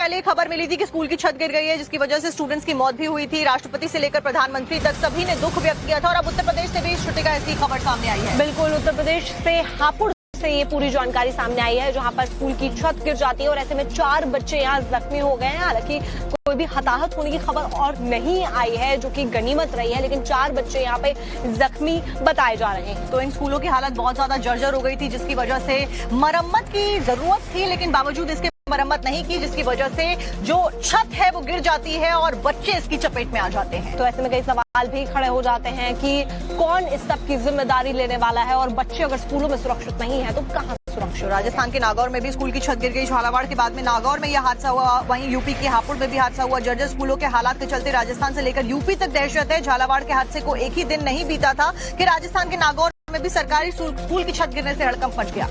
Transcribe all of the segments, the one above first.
कल एक खबर मिली थी कि स्कूल की छत गिर गई है, जिसकी वजह से स्टूडेंट्स की मौत भी हुई थी। राष्ट्रपति से लेकर प्रधानमंत्री तक सभी ने दुख व्यक्त किया था और अब उत्तर प्रदेश से भी श्रुतिका ऐसी खबर सामने आई है। बिल्कुल, उत्तर प्रदेश से हापुड़ से ये पूरी जानकारी सामने आई है, जहां पर स्कूल की छत गिर जाती है और ऐसे में 4 बच्चे यहाँ जख्मी हो गए हैं। हालांकि कोई भी हताहत होने की खबर और नहीं आई है, जो कि गनीमत रही है, लेकिन 4 बच्चे यहाँ पे जख्मी बताए जा रहे हैं। तो इन स्कूलों की हालत बहुत ज्यादा जर्जर हो गई थी, जिसकी वजह से मरम्मत की जरूरत थी, लेकिन बावजूद इसके मरम्मत नहीं की, जिसकी वजह से जो छत है वो गिर जाती है और बच्चे इसकी चपेट में आ जाते हैं। तो ऐसे में कई सवाल भी खड़े हो जाते हैं कि कौन इस सब की जिम्मेदारी लेने वाला है, और बच्चे अगर स्कूलों में सुरक्षित नहीं है तो कहां सुरक्षित। राजस्थान के नागौर में भी स्कूल की छत गिर गई। झालावाड़ के बाद में नागौर में यह हादसा हुआ, वहीं यूपी के हापुड़ में भी हादसा हुआ। जर्जर स्कूलों के हालात के चलते राजस्थान से लेकर यूपी तक दहशत है। झालावाड़ के हादसे को एक ही दिन नहीं बीता था कि राजस्थान के नागौर में भी सरकारी स्कूल की छत गिरने से हड़कंप मच गया।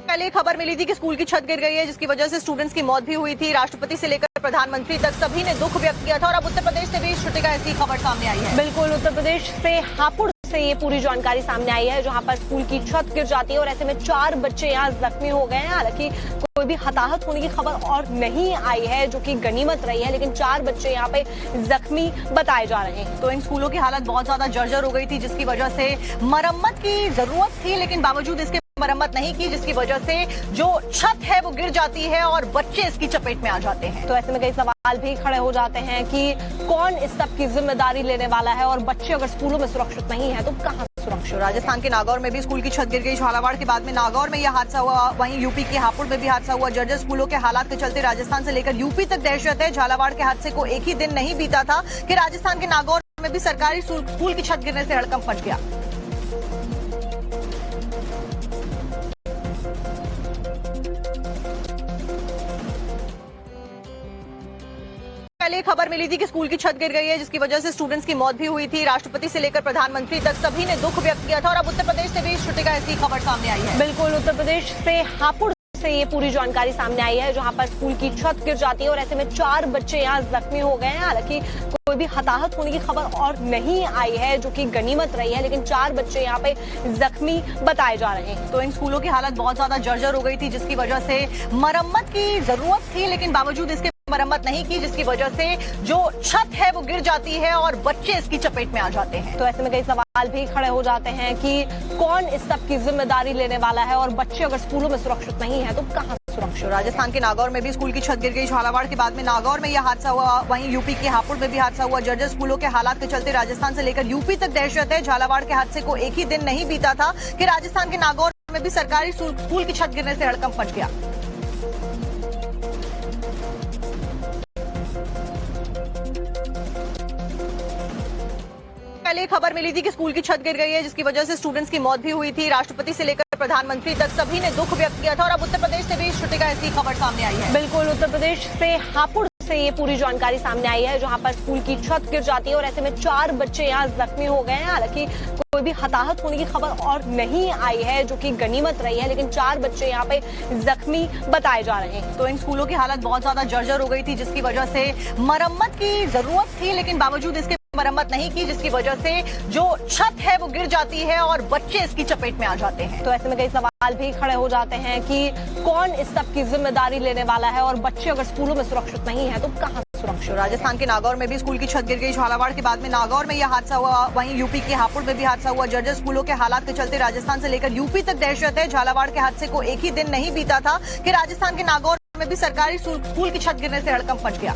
कल एक खबर मिली थी कि स्कूल की छत गिर गई है, जिसकी वजह से स्टूडेंट्स की मौत भी हुई थी। राष्ट्रपति से लेकर प्रधानमंत्री तक सभी ने दुख व्यक्त किया था और अब उत्तर प्रदेश से भी श्रुतिका ऐसी खबर सामने आई है। बिल्कुल, उत्तर प्रदेश से हापुड़ से ये पूरी जानकारी सामने आई है, जहां पर स्कूल की छत गिर जाती है और ऐसे में 4 बच्चे यहाँ जख्मी हो गए हैं। हालांकि कोई भी हताहत होने की खबर और नहीं आई है, जो कि गनीमत रही है, लेकिन 4 बच्चे यहाँ पे जख्मी बताए जा रहे हैं। तो इन स्कूलों की हालत बहुत ज्यादा जर्जर हो गई थी, जिसकी वजह से मरम्मत की जरूरत थी, लेकिन बावजूद इसके मरम्मत नहीं की, जिसकी वजह से जो छत है वो गिर जाती है और बच्चे इसकी चपेट में आ जाते हैं। तो ऐसे में कई सवाल भी खड़े हो जाते हैं कि कौन इस सब की जिम्मेदारी लेने वाला है, और बच्चे अगर स्कूलों में सुरक्षित नहीं है तो कहां सुरक्षित। राजस्थान के नागौर में भी स्कूल की छत गिर गई। झालावाड़ के बाद में नागौर में यह हादसा हुआ, वहीं यूपी के हापुड़ में भी हादसा हुआ। जर्जर स्कूलों के हालात के चलते राजस्थान से लेकर यूपी तक दहशत है। झालावाड़ के हादसे को एक ही दिन नहीं बीता था कि राजस्थान के नागौर में भी सरकारी स्कूल की छत गिरने से हड़कंप मच गया। कल एक खबर मिली थी कि स्कूल की छत गिर गई है, जिसकी वजह से स्टूडेंट्स की मौत भी हुई थी। राष्ट्रपति से लेकर प्रधानमंत्री तक सभी ने दुख व्यक्त किया था और अब उत्तर प्रदेश से भी श्रुतिका ऐसी खबर सामने आई है। बिल्कुल, उत्तर प्रदेश से हापुड़ से ये पूरी जानकारी सामने आई है, जहां पर स्कूल की छत गिर जाती है और ऐसे में 4 बच्चे यहाँ जख्मी हो गए हैं। हालांकि कोई भी हताहत होने की खबर और नहीं आई है, जो कि गनीमत रही है, लेकिन 4 बच्चे यहाँ पे जख्मी बताए जा रहे हैं। तो इन स्कूलों की हालत बहुत ज्यादा जर्जर हो गई थी, जिसकी वजह से मरम्मत की जरूरत थी, लेकिन बावजूद इसके मरम्मत नहीं की, जिसकी वजह से जो छत है वो गिर जाती है और बच्चे इसकी चपेट में आ जाते हैं। तो ऐसे में कई सवाल भी खड़े हो जाते हैं कि कौन इस सब की जिम्मेदारी लेने वाला है, और बच्चे अगर स्कूलों में सुरक्षित नहीं है तो कहां सुरक्षित। राजस्थान के नागौर में भी स्कूल की छत गिर गई। झालावाड़ के बाद में नागौर में यह हादसा हुआ, वहीं यूपी के हापुड़ में भी हादसा हुआ। जर्जर स्कूलों के हालात के चलते राजस्थान से लेकर यूपी तक दहशत है। झालावाड़ के हादसे को एक ही दिन नहीं बीता था कि राजस्थान के नागौर में भी सरकारी स्कूल की छत गिरने से हड़कंप मच गया। कल एक खबर मिली थी कि स्कूल की छत गिर गई है, जिसकी वजह से स्टूडेंट्स की मौत भी हुई थी। राष्ट्रपति से लेकर प्रधानमंत्री तक सभी ने दुख व्यक्त किया था और अब उत्तर प्रदेश से भी श्रुतिका ऐसी खबर सामने आई है। बिल्कुल, उत्तर प्रदेश से हापुड़ से ये पूरी जानकारी सामने आई है, जहां पर स्कूल की छत गिर जाती है और ऐसे में 4 बच्चे यहाँ जख्मी हो गए हैं। हालांकि कोई भी हताहत होने की खबर और नहीं आई है, जो कि गनीमत रही है, लेकिन 4 बच्चे यहाँ पे जख्मी बताए जा रहे हैं। तो इन स्कूलों की हालत बहुत ज्यादा जर्जर हो गई थी, जिसकी वजह से मरम्मत की जरूरत थी, लेकिन बावजूद इसके मरम्मत नहीं की, जिसकी वजह से जो छत है वो गिर जाती है और बच्चे इसकी चपेट में आ जाते हैं। तो ऐसे में कई सवाल भी खड़े हो जाते हैं कि कौन इस सब की जिम्मेदारी लेने वाला है, और बच्चे अगर स्कूलों में सुरक्षित नहीं है तो कहां सुरक्षित। राजस्थान के नागौर में भी स्कूल की छत गिर गई। झालावाड़ के बाद में नागौर में यह हादसा हुआ, वहीं यूपी के हापुड़ में भी हादसा हुआ। जर्जर स्कूलों के हालात के चलते राजस्थान से लेकर यूपी तक दहशत है। झालावाड़ के हादसे को एक ही दिन नहीं बीता था कि राजस्थान के नागौर में भी सरकारी स्कूल की छत गिरने से हड़कंप मच गया।